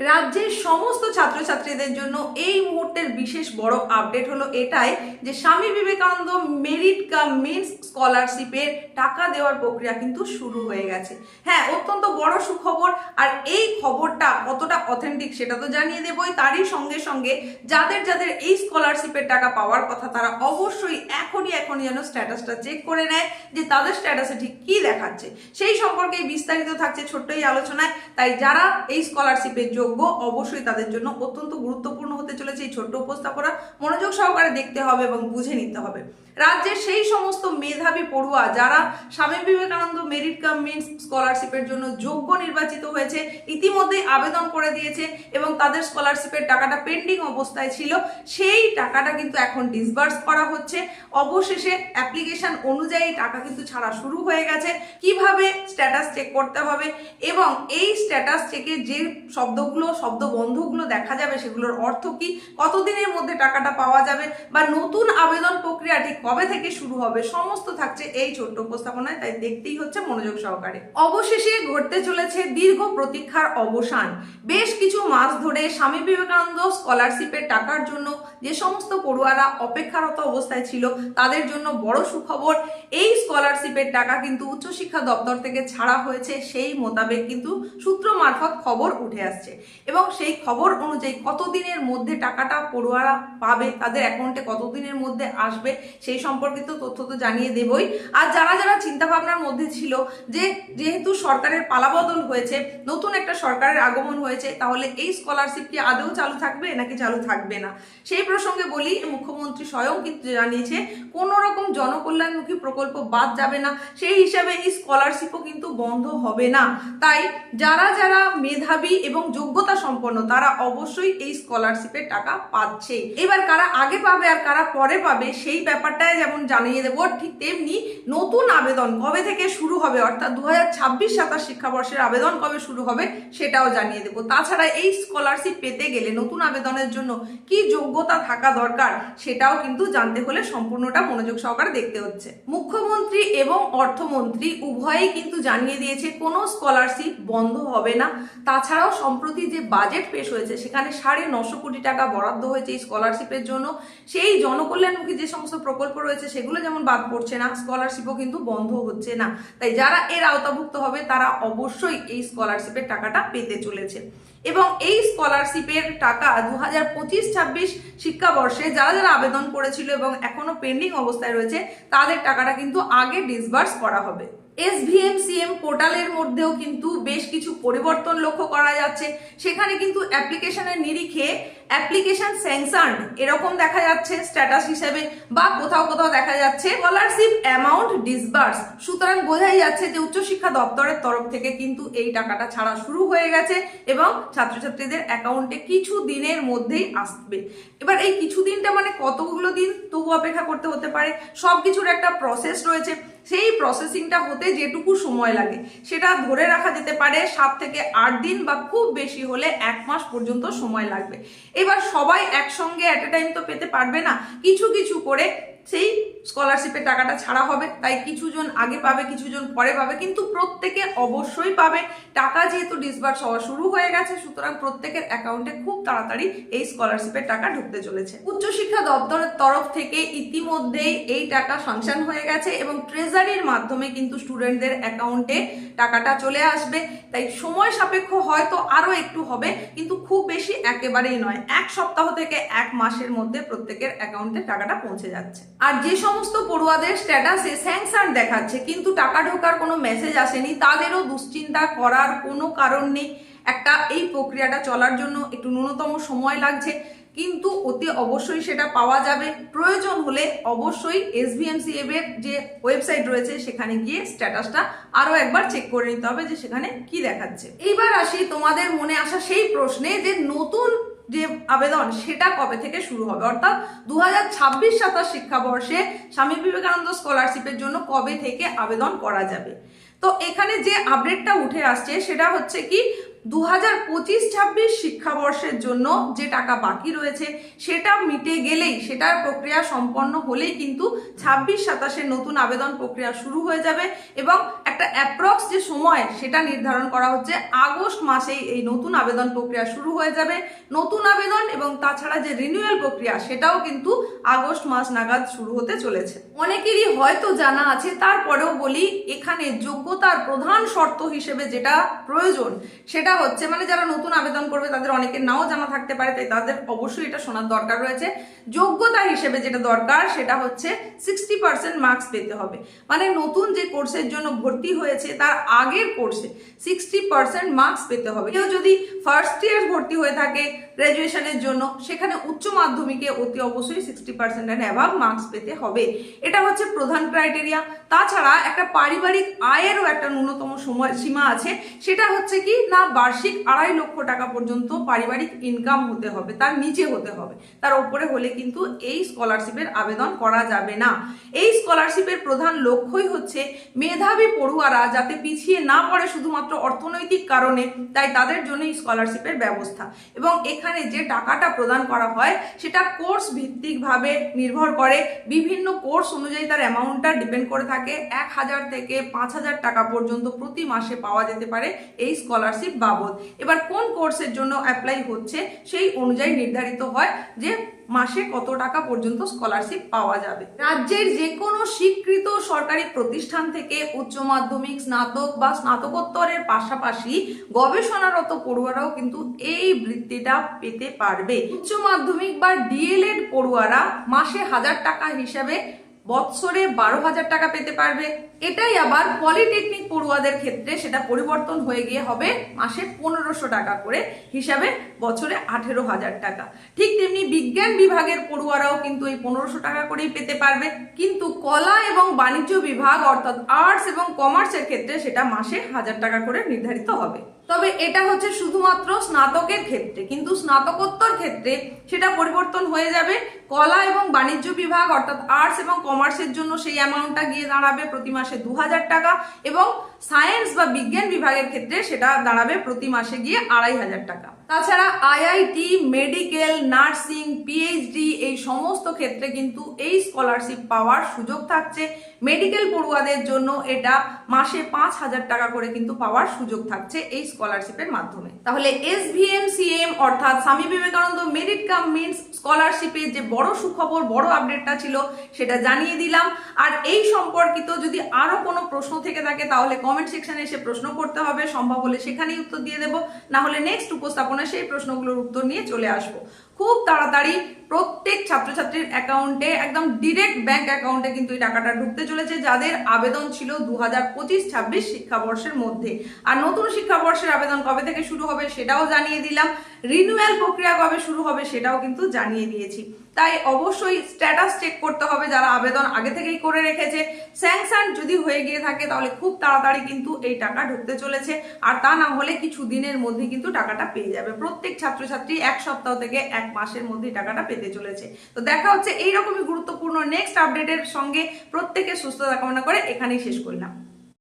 রাজ্যের সমস্ত ছাত্রছাত্রীদের জন্য এই মুহূর্তের বিশেষ বড় আপডেট হলো এটাই যে Swami Vivekananda merit cum means স্কলারশিপের টাকা দেওয়ার প্রক্রিয়া কিন্তু শুরু হয়ে গেছে। হ্যাঁ, অত্যন্ত বড় সুখবর। আর এই খবরটা কতটা অথেন্টিক সেটা তো জানিয়ে দেবই। তারই সঙ্গে সঙ্গে যাদের যাদের এই স্কলারশিপের টাকা পাওয়ার কথা তারা অবশ্যই এখনই যেন স্ট্যাটাসটা চেক করে নেয় যে তাদের স্ট্যাটাসে ঠিক কি দেখাচ্ছে। সেই সম্পর্কে বিস্তারিত থাকছে ছোট্ট এই আলোচনায়। তাই যারা এই স্কলারশিপের অবশ্যই তাদের জন্য অত্যন্ত গুরুত্বপূর্ণ হতে চলেছে এই ছোট্ট উপস্থাপনা। মনোযোগ সহকারে দেখতে হবে এবং বুঝে নিতে হবে। রাজ্যের সেই সমস্ত মেধাবী পড়ুয়া যারা Swami Vivekananda merit cum means স্কলারশিপের জন্য যোগ্য নির্বাচিত হয়েছে, ইতিমধ্যেই আবেদন করে দিয়েছে এবং তাদের স্কলারশিপের টাকাটা পেন্ডিং অবস্থায় ছিল, সেই টাকাটা কিন্তু এখন ডিসবার্স করা হচ্ছে। অবশেষে অ্যাপ্লিকেশন অনুযায়ী টাকা কিন্তু ছাড়া শুরু হয়ে গেছে। কিভাবে স্ট্যাটাস চেক করতে হবে এবং এই স্ট্যাটাস চেকে যে শব্দবন্ধগুলো দেখা যাবে সেগুলোর অর্থ কি, কতদিনের মধ্যে টাকাটা পাওয়া যাবে বা নতুন আবেদন প্রক্রিয়া ঠিক কবে থেকে শুরু হবে, সমস্ত থাকছে এই ছোট্ট উপস্থাপনায়। তাই দেখতেই হচ্ছে মনোযোগ সহকারে। অবশেষে ঘটতে চলেছে দীর্ঘ প্রতীক্ষার অবসান। বেশ কিছু মাস ধরে স্বামী বিবেকানন্দ স্কলারশিপের টাকার জন্য যে সমস্ত পড়ুয়ারা অপেক্ষারত অবস্থায় ছিল তাদের জন্য বড় সুখবর। এই স্কলারশিপের টাকা কিন্তু উচ্চশিক্ষা দপ্তর থেকে ছাড়া হয়েছে, সেই মোতাবেক কিন্তু সূত্র মারফত খবর উঠে আসছে এবং সেই খবর অনুযায়ী কতদিনের মধ্যে টাকাটা পড়ুয়ারা পাবে, তাদের অ্যাকাউন্টে কতদিনের মধ্যে আসবে সেই সম্পর্কিত তথ্য তো জানিয়ে দেবই। আর যারা যারা চিন্তা ভাবনার মধ্যে ছিল যে যেহেতু সরকারের পালাবদল হয়েছে, নতুন একটা সরকারের আগমন হয়েছে, তাহলে এই স্কলারশিপ কি আদৌ চালু থাকবে নাকি চালু থাকবে না, সেই প্রসঙ্গে বলি মুখ্যমন্ত্রী স্বয়ং কিন্তু জানিয়েছে কোনো রকম জনকল্যাণমুখী প্রকল্প বাদ যাবে না। সেই হিসাবে এই স্কলারশিপও কিন্তু বন্ধ হবে না। তাই যারা যারা মেধাবী এবং যোগ্যতা সম্পন্ন তারা অবশ্যই এই স্কলারশিপের টাকা পাচ্ছে। এবার কারা আগে পাবে আর কারা পরে পাবে সেই ব্যাপারটাই যেমন জানিয়ে দেবো, ঠিক তেমনি নতুন আবেদন কবে থেকে শুরু হবে, অর্থাৎ 2026-27 শিক্ষাবর্ষের আবেদন কবে শুরু হবে সেটাও জানিয়ে দেবো। তাছাড়া এই স্কলারশিপ পেতে গেলে নতুন আবেদনের জন্য কি যোগ্যতা থাকা দরকার সেটাও কিন্তু জানতে হলে সম্পূর্ণটা মনোযোগ সহকারে দেখতে হচ্ছে। মুখ্যমন্ত্রী এবং অর্থমন্ত্রী উভয়েই কিন্তু জানিয়ে দিয়েছে কোনো স্কলারশিপ বন্ধ হবে না। তাছাড়াও সম্প্রতি যে বাজেট পেশ হয়েছে সেখানে 950 কোটি টাকা বরাদ্দ হয়েছে এই স্কলারশিপের জন্য। সেই জনকল্যাণমুখী যে সমস্ত প্রকল্প রয়েছে সেগুলো যেমন বাদ পড়ছে না, স্কলারশিপও কিন্তু বন্ধ হচ্ছে না। তাই যারা এর আওতাভুক্ত হবে তারা অবশ্যই এই স্কলারশিপের টাকাটা পেতে চলেছে। এবং এই স্কলারশিপের টাকা 2025-26 শিক্ষাবর্ষে যারা যারা আবেদন করেছিল এবং এখনো পেন্ডিং অবস্থায় রয়েছে তাদের টাকাটা কিন্তু আগে ডিসবার্স করা হবে। SVMCM পোর্টালের মধ্যেও কিন্তু বেশ কিছু পরিবর্তন লক্ষ্য করা যাচ্ছে। সেখানে কিন্তু অ্যাপ্লিকেশনের নিরিখে অ্যাপ্লিকেশন স্যাংশনড এরকম দেখা যাচ্ছে স্ট্যাটাস হিসেবে, বা কোথাও কোথাও দেখা যাচ্ছে স্কলারশিপ অ্যামাউন্ট ডিসবার্স। সুতরাং বোঝাই যাচ্ছে যে উচ্চশিক্ষা দপ্তরের তরফ থেকে কিন্তু এই টাকাটা ছাড়া শুরু হয়ে গেছে এবং ছাত্রছাত্রীদের অ্যাকাউন্টে কিছু দিনের মধ্যেই আসবে। এবার এই কিছু দিনটা মানে কতগুলো দিন তবু অপেক্ষা করতে হতে পারে, সব কিছুর একটা প্রসেস রয়েছে। সেই প্রসেসিংটা হতে যেটুকু সময় লাগে সেটা ধরে রাখা যেতে পারে 7 থেকে 8 দিন বা খুব বেশি হলে 1 মাস পর্যন্ত সময় লাগবে। এবার সবাই একসঙ্গে অ্যাট এ টাইম তো পেতে পারবে না, কিছু কিছু করে সেই স্কলারশিপের টাকাটা ছাড়া হবে। তাই কিছুজন আগে পাবে, কিছুজন পরে পাবে, কিন্তু প্রত্যেকে অবশ্যই পাবে। টাকা যেহেতু ডিসবার্স হওয়া শুরু হয়ে গেছে সুতরাং প্রত্যেকের অ্যাকাউন্টে খুব তাড়াতাড়ি এই স্কলারশিপের টাকা ঢুকতে চলেছে। উচ্চশিক্ষা দপ্তরের তরফ থেকে ইতিমধ্যেই এই টাকা স্যাংশন হয়ে গেছে এবং ট্রেজারির মাধ্যমে কিন্তু স্টুডেন্টদের অ্যাকাউন্টে টাকাটা চলে আসবে। তাই সময় সাপেক্ষ হয়তো আরো একটু হবে, কিন্তু খুব বেশি একেবারেই নয়। 1 সপ্তাহ থেকে 1 মাসের মধ্যে প্রত্যেকের অ্যাকাউন্টে টাকাটা পৌঁছে যাচ্ছে। আর যে সমস্ত পড়ুয়াদের স্ট্যাটাসে স্যাংশন দেখাচ্ছে কিন্তু টাকা ঢোকার কোনো মেসেজ আসেনি, তাদেরও দুশ্চিন্তা করার কোনো কারণ নেই। এই প্রক্রিয়াটা চলার জন্য একটু ন্যূনতম সময় লাগছে, কিন্তু অতি অবশ্যই সেটা পাওয়া যাবে। প্রয়োজন হলে অবশ্যই SVMCM এর যে ওয়েবসাইট রয়েছে সেখানে গিয়ে স্ট্যাটাসটা আরো একবার চেক করে নিতে হবে যে সেখানে কি দেখাচ্ছে। এইবার আসি তোমাদের মনে আসা সেই প্রশ্নে যে নতুন যে আবেদন সেটা কবে থেকে শুরু হবে, অর্থাৎ 2026-27 শিক্ষাবর্ষে স্বামী বিবেকানন্দ স্কলারশিপের জন্য কবে থেকে আবেদন করা যাবে। তো এখানে যে আপডেটটা উঠে আসছে সেটা হচ্ছে কি 2025-26 শিক্ষাবর্ষের জন্য যে টাকা বাকি রয়েছে সেটা মিটে গেলেই, সেটার প্রক্রিয়া সম্পন্ন হলেই কিন্তু 26-27 নতুন আবেদন প্রক্রিয়া শুরু হয়ে যাবে এবং একটা অ্যাপ্রক্স যে সময় সেটা নির্ধারণ করা হচ্ছে আগস্ট মাসেই এই নতুন আবেদন প্রক্রিয়া শুরু হয়ে যাবে। নতুন আবেদন এবং তাছাড়া যে রিনিউয়াল প্রক্রিয়া সেটাও কিন্তু আগস্ট মাস নাগাদ শুরু হতে চলেছে। অনেকেরই হয়তো জানা আছে, তারপরেও বলি, এখানে যোগ্যতার প্রধান শর্ত হিসেবে যেটা প্রয়োজন সেটা হচ্ছে, মানে যারা নতুন আবেদন করবে তাদের অনেকের নাও জানা থাকতে পারে, তাই তাদের অবশ্যই এটা শোনার দরকার রয়েছে। যোগ্যতা হিসেবে যেটা দরকার সেটা হচ্ছে 60% মার্কস পেতে হবে। মানে নতুন যে কোর্সের জন্য ভর্তি হয়েছে তার আগের কোর্সে 60% মার্কস পেতে হবে। কেউ যদি ফার্স্ট ইয়ার ভর্তি হয়ে থাকে গ্র্যাজুয়েশনের জন্য, সেখানে উচ্চ মাধ্যমিকে অতি অবশ্যই 60% এন্ড অ্যাভাব মার্কস পেতে হবে। এটা হচ্ছে প্রধান ক্রাইটেরিয়া। তাছাড়া একটা পারিবারিক আয়েরও একটা ন্যূনতম সময় সীমা আছে, সেটা হচ্ছে কি না, বার্ষিক 2.5 লক্ষ টাকা পর্যন্ত পারিবারিক ইনকাম হতে হবে, তার নিচে হতে হবে। তার উপরে হলে কিন্তু এই স্কলারশিপের আবেদন করা যাবে না। এই স্কলারশিপের প্রধান লক্ষ্যই হচ্ছে মেধাবী পড়ুয়ারা যাতে পিছিয়ে না পড়ে শুধুমাত্র অর্থনৈতিক কারণে, তাই তাদের জন্য এই স্কলারশিপের ব্যবস্থা। এবং এখানে যে টাকাটা প্রদান করা হয় সেটা কোর্স ভিত্তিক ভাবে নির্ভর করে। বিভিন্ন কোর্স অনুযায়ী তার অ্যামাউন্টটা ডিপেন্ড করে থাকে। 1000 থেকে 5000 টাকা পর্যন্ত প্রতি মাসে পাওয়া যেতে পারে এই স্কলারশিপ বাবদ। এবার কোন কোর্সের জন্য অ্যাপ্লাই হচ্ছে সেই অনুযায়ী নির্ধারিত হয় যে মাসে কত টাকা পর্যন্ত স্কলারশিপ পাওয়া যাবে। রাজ্যের যে কোনো স্বীকৃত সরকারি প্রতিষ্ঠান থেকে উচ্চ মাধ্যমিক, স্নাতক বা স্নাতকোত্তরের পাশাপাশি গবেষণারত পড়ুয়ারাও কিন্তু এই বৃত্তিটা পেতে পারবে। উচ্চ মাধ্যমিক বা ডিএলএড পড়ুয়ারা মাসে 1000 টাকা হিসাবে বৎসরে 12,000 টাকা পেতে পারবে। এটাই আবার পলিটেকনিক পড়ুয়াদের ক্ষেত্রে সেটা পরিবর্তন হয়ে গিয়ে হবে মাসে 1500 টাকা করে হিসাবে বছরে 18,000 টাকা। ঠিক তেমনি বিজ্ঞান বিভাগের পড়ুয়ারাও কিন্তু এই 1500 টাকা করেই পেতে পারবে। কিন্তু কলা এবং বাণিজ্য বিভাগ অর্থাৎ আর্টস এবং কমার্সের ক্ষেত্রে সেটা মাসে 1000 টাকা করে নির্ধারিত হবে। তবে এটা হচ্ছে শুধুমাত্র স্নাতকের ক্ষেত্রে, কিন্তু স্নাতকোত্তর ক্ষেত্রে সেটা পরিবর্তন হয়ে যাবে। কলা এবং বাণিজ্য বিভাগ অর্থাৎ আর্টস এবং কমার্সের জন্য সেই অ্যামাউন্টটা গিয়ে দাঁড়াবে প্রতি মাসে 2000 টাকা, এবং সায়েন্স বা বিজ্ঞান বিভাগের ক্ষেত্রে সেটা দাঁড়াবে প্রতি মাসে গিয়ে 2500 টাকা। তাছাড়া আইআইটি, মেডিকেল, নার্সিং, পিএইচডি এই সমস্ত ক্ষেত্রে কিন্তু এই স্কলারশিপ পাওয়ার সুযোগ থাকছে। মেডিকেল পড়ুয়াদের জন্য এটা মাসে 5000 টাকা করে কিন্তু পাওয়ার সুযোগ থাকছে এই স্কলারশিপের মাধ্যমে। তাহলে SVMCM অর্থাৎ Swami Vivekananda merit cum means স্কলারশিপের যে বড় সুখবর, বড় আপডেটটা ছিল সেটা জানিয়ে দিলাম। আর এই সম্পর্কিত যদি আরো কোনো প্রশ্ন থেকে থাকে তাহলে কমেন্ট সেকশনে এসে প্রশ্ন করতে হবে, সম্ভব হলে সেখানেই উত্তর দিয়ে দেবো, না হলে নেক্সট উপস্থাপনা সেই প্রশ্নগুলোর উত্তর নিয়ে চলে আসবো। খুব তাড়াতাড়ি প্রত্যেক ছাত্রছাত্রীর অ্যাকাউন্টে, একদম ডিরেক্ট ব্যাংক অ্যাকাউন্টে কিন্তু এই টাকাটা ঢুকতে চলেছে যাদের আবেদন ছিল 2025-26 শিক্ষাবর্ষের মধ্যে। আর নতুন শিক্ষাবর্ষের আবেদন কবে থেকে শুরু হবে সেটাও জানিয়ে দিলাম। রিনিউয়াল প্রক্রিয়া কবে শুরু হবে সেটাও কিন্তু জানিয়ে দিয়েছি। তাই অবশ্যই স্ট্যাটাস চেক করতে হবে যারা আবেদন আগে থেকেই করে রেখেছে। স্যাংশন যদি হয়ে গিয়ে থাকে তাহলে খুব তাড়াতাড়ি কিন্তু এই টাকা ঢুকতে চলেছে, আর তা না হলে কিছু দিনের মধ্যে কিন্তু টাকাটা পেয়ে যাবে। প্রত্যেক ছাত্রছাত্রী 1 সপ্তাহ থেকে 1 মাসের মধ্যে টাকাটা পেতে চলেছে। তো দেখা হচ্ছে এইরকমই গুরুত্বপূর্ণ নেক্সট আপডেটের সঙ্গে। প্রত্যেকের সুস্থতা কামনা করে এখানেই শেষ করলাম।